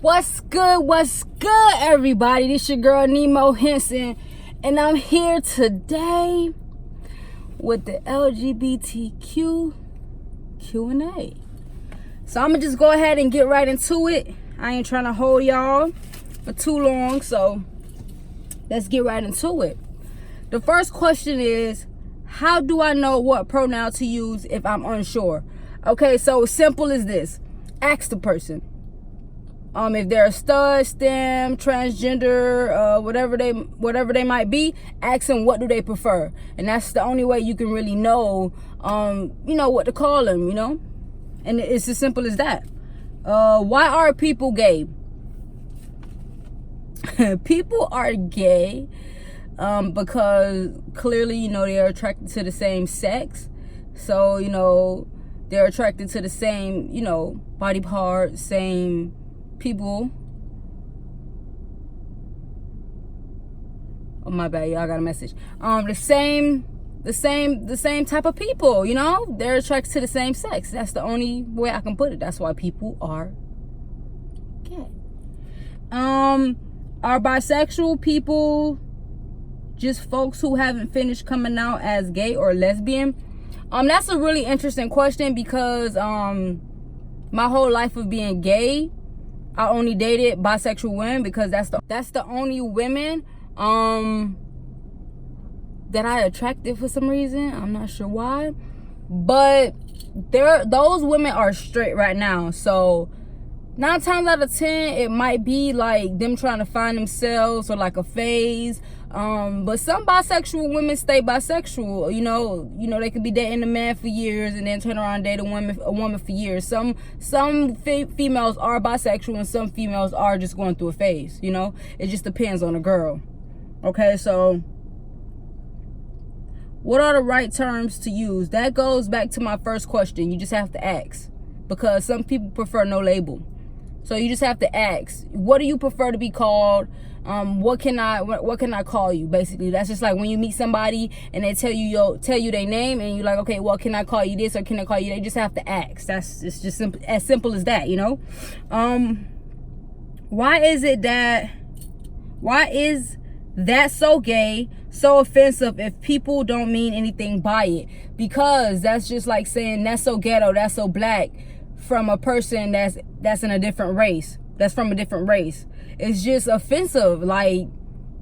What's good, everybody? This your girl Nemo Henson, and I'm here today with the LGBTQ Q&A. So I'm gonna just go ahead and get right into it. I ain't trying to hold y'all for too long, so let's get right into it. The first question is, how do I know what pronoun to use if I'm unsure? Okay, so simple as this. Ask the person. If they're a stud, STEM, transgender, whatever they might be, ask them what do they prefer, and that's the only way you can really know, what to call them, and it's as simple as that. Why are people gay? People are gay because clearly, they are attracted to the same sex, so they're attracted to the same, body parts, same people. Oh, my bad, y'all, got a message. The same type of people, they're attracted to the same sex. That's the only way I can put it. That's why people are gay. Are bisexual people just folks who haven't finished coming out as gay or lesbian? That's a really interesting question because my whole life of being gay, I only dated bisexual women because that's the only women that I attracted for some reason. I'm not sure why, but those women are straight right now. So 9 times out of 10, it might be like them trying to find themselves or like a phase. But some bisexual women stay bisexual. They could be dating a man for years and then turn around and date a woman for years. Some females are bisexual and some females are just going through a phase. It just depends on the girl. Okay, so what are the right terms to use? That goes back to my first question. You just have to ask, because some people prefer no label. So you just have to ask, what do you prefer to be called? What can I call you? Basically, that's just like when you meet somebody and they tell you their name and you're like, okay, well, can I call you this or can I call you? They just have to ask. It's just as simple as that, Why is that so gay, so offensive if people don't mean anything by it? Because that's just like saying that's so ghetto, that's so black from a person that's in a different race, that's from a different race. It's just offensive. Like,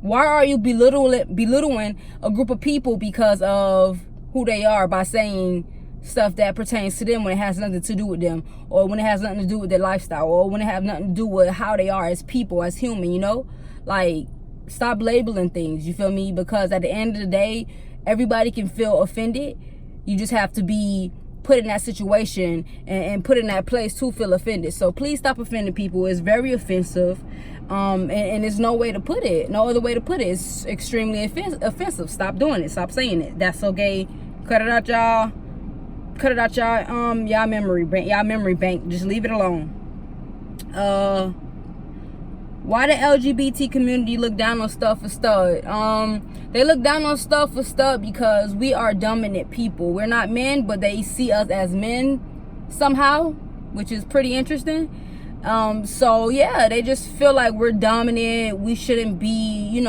why are you belittling a group of people because of who they are by saying stuff that pertains to them when it has nothing to do with them, or when it has nothing to do with their lifestyle, or when it has nothing to do with how they are as people, as human, Like, stop labeling things, you feel me? Because at the end of the day, everybody can feel offended. You just have to be put in that situation and put in that place to feel offended. So please stop offending people. It's very offensive. And there's no way to put it. No other way to put it. It's extremely offensive. Stop doing it. Stop saying it. That's so gay. Cut it out, y'all. Cut it out, y'all. Y'all memory bank. Just leave it alone. Why the LGBT community look down on stuff for stud? They look down on stuff for stud because we are dominant people. We're not men, but they see us as men somehow, which is pretty interesting. So yeah, they just feel like we're dominant. We shouldn't be,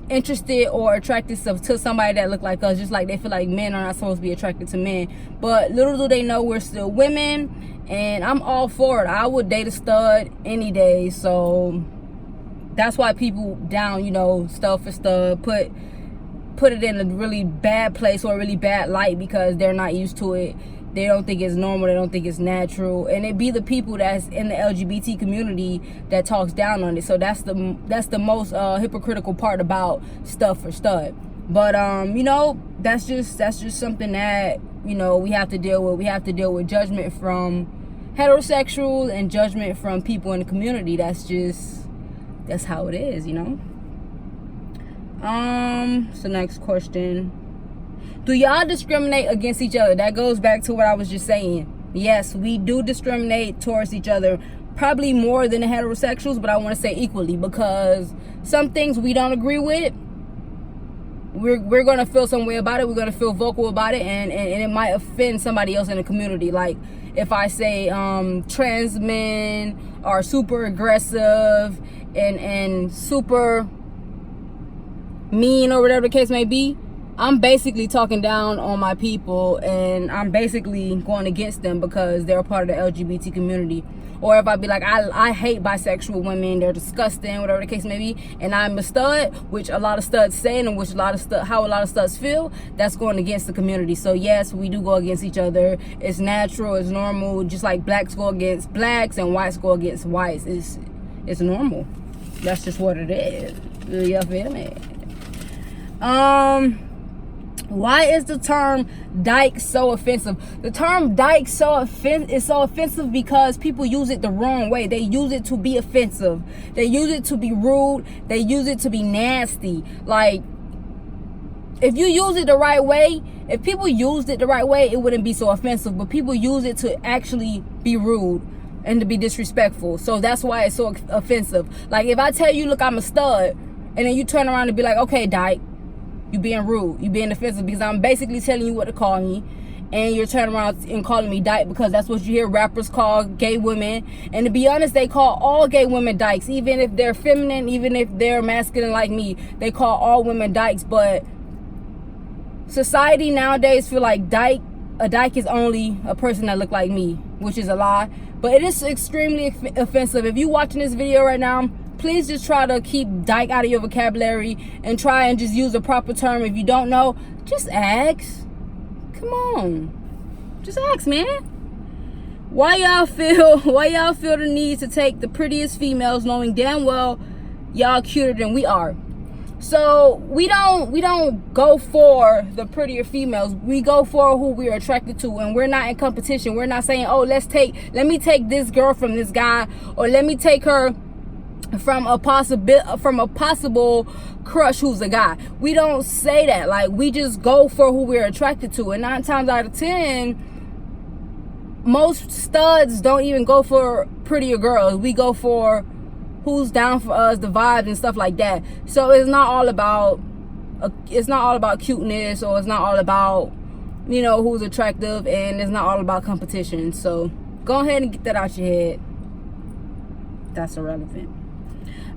interested or attracted to somebody that look like us, just like they feel like men are not supposed to be attracted to men. But little do they know we're still women, and I'm all for it. I would date a stud any day. So that's why people down, stuff for stud, put it in a really bad place or a really bad light because they're not used to it. They don't think it's normal. They don't think it's natural. And it be the people that's in the LGBT community that talks down on it. So that's the most hypocritical part about stuff for stud. But that's just something that we have to deal with. We have to deal with judgment from heterosexuals and judgment from people in the community. That's how it is, So next question. Do y'all discriminate against each other? That goes back to what I was just saying. Yes, we do discriminate towards each other, probably more than the heterosexuals, but I want to say equally, because some things we don't agree with, we're gonna feel some way about it. We're gonna feel vocal about it, and it might offend somebody else in the community. Like if I say trans men are super aggressive and super mean or whatever the case may be, I'm basically talking down on my people, and I'm basically going against them because they're a part of the LGBT community. Or if I be like, I hate bisexual women, they're disgusting, whatever the case may be, and I'm a stud, which a lot of studs say, and which how a lot of studs feel, that's going against the community. So yes, we do go against each other. It's natural, it's normal, just like blacks go against blacks and whites go against whites. It's normal. That's just what it is. You feel me? Why is the term dyke so offensive? The term dyke is so offensive because people use it the wrong way. They use it to be offensive. They use it to be rude. They use it to be nasty. Like, if you use it the right way, if people used it the right way, it wouldn't be so offensive. But people use it to actually be rude and to be disrespectful. So that's why it's so offensive. Like, if I tell you, look, I'm a stud, and then you turn around and be like, okay, dyke, you being rude, you being offensive, because I'm basically telling you what to call me, and you're turning around and calling me dyke because that's what you hear rappers call gay women. And to be honest, they call all gay women dykes, even if they're feminine, even if they're masculine like me, they call all women dykes. But society nowadays feel like a dyke is only a person that look like me, which is a lie. But it is extremely offensive. If you watching this video right now, please just try to keep dyke out of your vocabulary and try and just use a proper term. If you don't know, just ask. Come on. Just ask, man. Why y'all feel the need to take the prettiest females knowing damn well y'all cuter than we are? So we don't go for the prettier females. We go for who we're attracted to, and we're not in competition. We're not saying, oh, let me take this girl from this guy, or let me take her from a possible crush who's a guy. We don't say that. Like, we just go for who we're attracted to. And 9 times out of 10, most studs don't even go for prettier girls. We go for who's down for us, the vibes and stuff like that. So it's not all about cuteness, or it's not all about, you know, who's attractive, and it's not all about competition. So go ahead and get that out your head. That's irrelevant.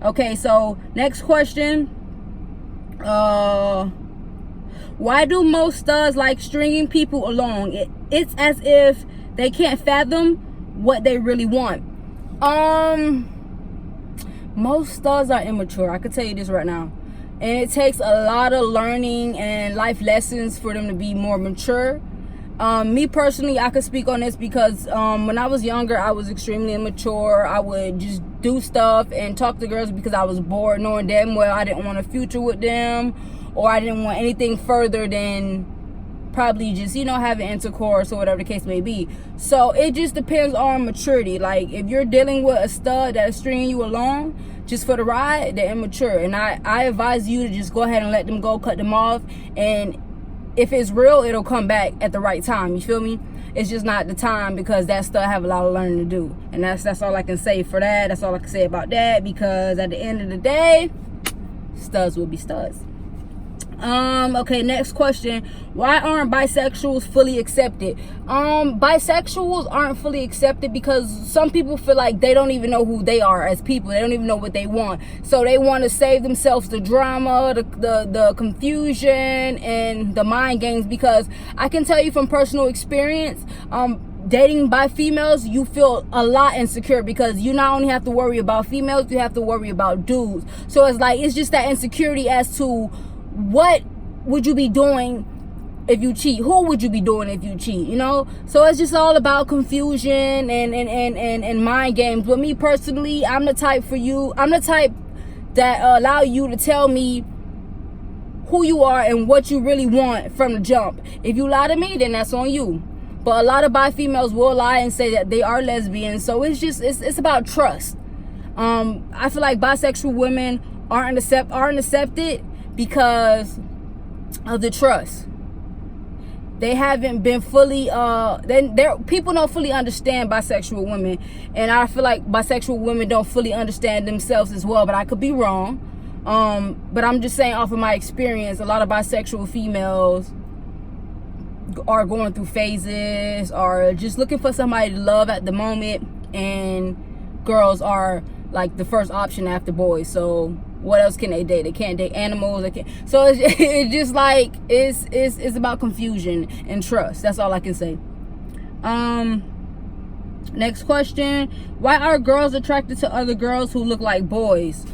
Okay, so next question. Why do most studs like stringing people along? It's as if they can't fathom what they really want. Most studs are immature. I can tell you this right now. And it takes a lot of learning and life lessons for them to be more mature. Me personally, I could speak on this because when I was younger, I was extremely immature. I would just do stuff and talk to girls because I was bored, knowing damn well I didn't want a future with them, or I didn't want anything further than probably just, you know, having intercourse or whatever the case may be. So it just depends on maturity. Like, if you're dealing with a stud that is stringing you along just for the ride, they're immature. And I advise you to just go ahead and let them go, cut them off, and if it's real, it'll come back at the right time. You feel me? It's just not the time, because that stud have a lot of learning to do. And that's all I can say for that. That's all I can say about that, because at the end of the day, studs will be studs. Okay, next question. Why aren't bisexuals fully accepted? Bisexuals aren't fully accepted because some people feel like they don't even know who they are as people. They don't even know what they want. So they want to save themselves the drama, the confusion, and the mind games. Because I can tell you from personal experience, dating by females, you feel a lot insecure because you not only have to worry about females, you have to worry about dudes. So it's like, it's just that insecurity as to what would you be doing if you cheat? Who would you be doing if you cheat? You know? So it's just all about confusion and mind games. But me personally, I'm the type that allow you to tell me who you are and what you really want from the jump. If you lie to me, then that's on you. But a lot of bi females will lie and say that they are lesbians. So it's just it's about trust. I feel like bisexual women aren't accepted because of the trust. They haven't been fully people don't fully understand bisexual women, and I feel like bisexual women don't fully understand themselves as well, but I could be wrong. But I'm just saying, off of my experience, a lot of bisexual females are going through phases, or just looking for somebody to love at the moment, and girls are like the first option after boys. So what else can they date? They can't date animals. They can't. So it's just like it's about confusion and trust. That's all I can say. Next question: why are girls attracted to other girls who look like boys?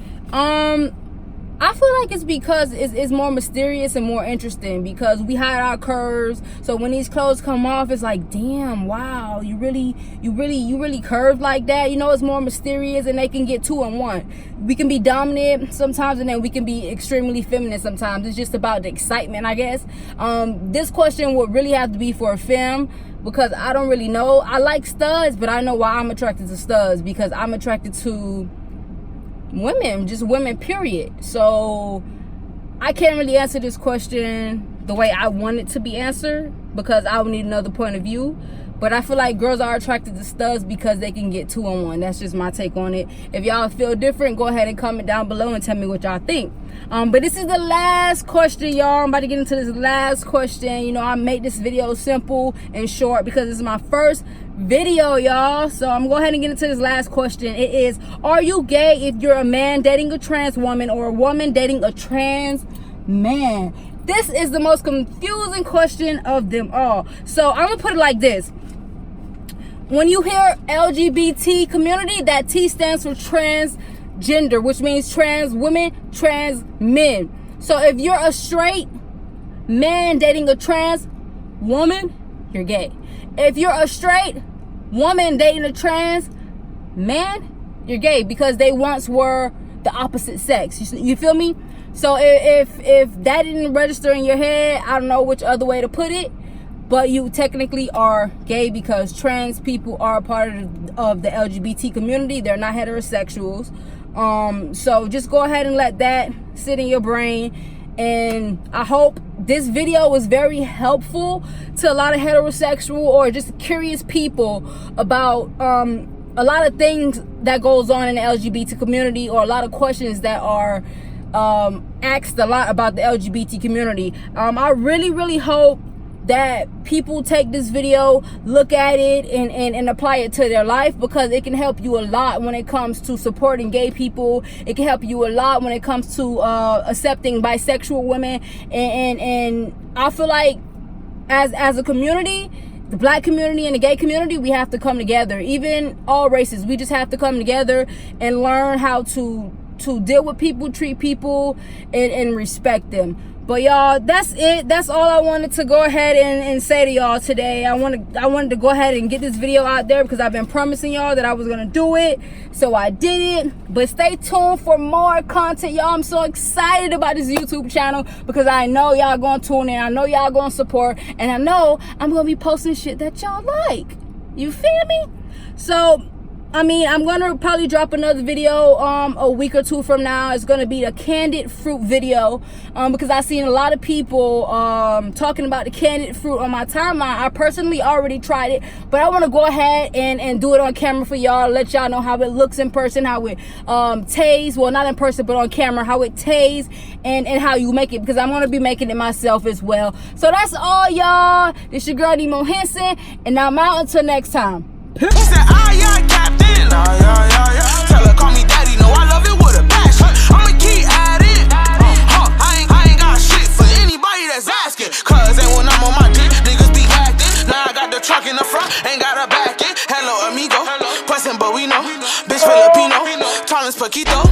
I feel like it's because it's more mysterious and more interesting, because we hide our curves. So when these clothes come off, it's like, damn, wow, you really curved like that. You know, it's more mysterious, and they can get 2 in 1. We can be dominant sometimes, and then we can be extremely feminine sometimes. It's just about the excitement, I guess. This question would really have to be for a femme, because I don't really know. I like studs, but I know why I'm attracted to studs, because I'm attracted to women, just women, period. So I can't really answer this question the way I want it to be answered, because I would need another point of view. But I feel like girls are attracted to studs because they can get 2 in 1. That's just my take on it. If y'all feel different, go ahead and comment down below and tell me what y'all think. But this is the last question, y'all. I'm about to get into this last question. You know, I made this video simple and short because this is my first video, y'all. So I'm gonna go ahead and get into this last question. It is, are you gay if you're a man dating a trans woman, or a woman dating a trans man? This is the most confusing question of them all. So I'm gonna put it like this. When you hear LGBT community, that T stands for transgender, which means trans women, trans men. So if you're a straight man dating a trans woman, you're gay. If you're a straight woman dating a trans man, you're gay, because they once were the opposite sex. You feel me? So if that didn't register in your head, I don't know which other way to put it, but you technically are gay, because trans people are a part of the LGBT community. They're not heterosexuals. So just go ahead and let that sit in your brain. And I hope this video was very helpful to a lot of heterosexual or just curious people about a lot of things that goes on in the LGBT community, or a lot of questions that are asked a lot about the LGBT community. I really hope that people take this video, look at it, and apply it to their life, because it can help you a lot when it comes to supporting gay people. It can help you a lot when it comes to accepting bisexual women, and I feel like as a community, the black community and the gay community, we have to come together. Even all races, we just have to come together and learn how to deal with people, treat people, and respect them. But y'all, that's it. That's all I wanted to go ahead and say to y'all today. I wanted to go ahead and get this video out there, because I've been promising y'all that I was gonna do it, so I did it. But stay tuned for more content, y'all. I'm so excited about this YouTube channel, because I know y'all gonna tune in, I know y'all gonna support, and I know I'm gonna be posting shit that y'all like. You feel me? So I mean, I'm gonna probably drop another video a week or 2 from now. It's gonna be a candied fruit video, because I've seen a lot of people talking about the candied fruit on my timeline. I personally already tried it, but I want to go ahead and do it on camera for y'all, let y'all know how it looks in person, how it tastes, well, not in person but on camera, how it tastes, and how you make it, because I'm gonna be making it myself as well. So that's all, y'all. This your girl Nemo Henson, and I'm out until next time. He said, yeah, captain. Yeah. Tell her, call me daddy. No, I love it with a passion. I'ma keep at it. I ain't got shit for anybody that's asking. Cause then when I'm on my dick, niggas be acting. Now I got the truck in the front, ain't got a back it. Hello, amigo. Puessin, but we know. Bitch Filipino. Tolerance Paquito.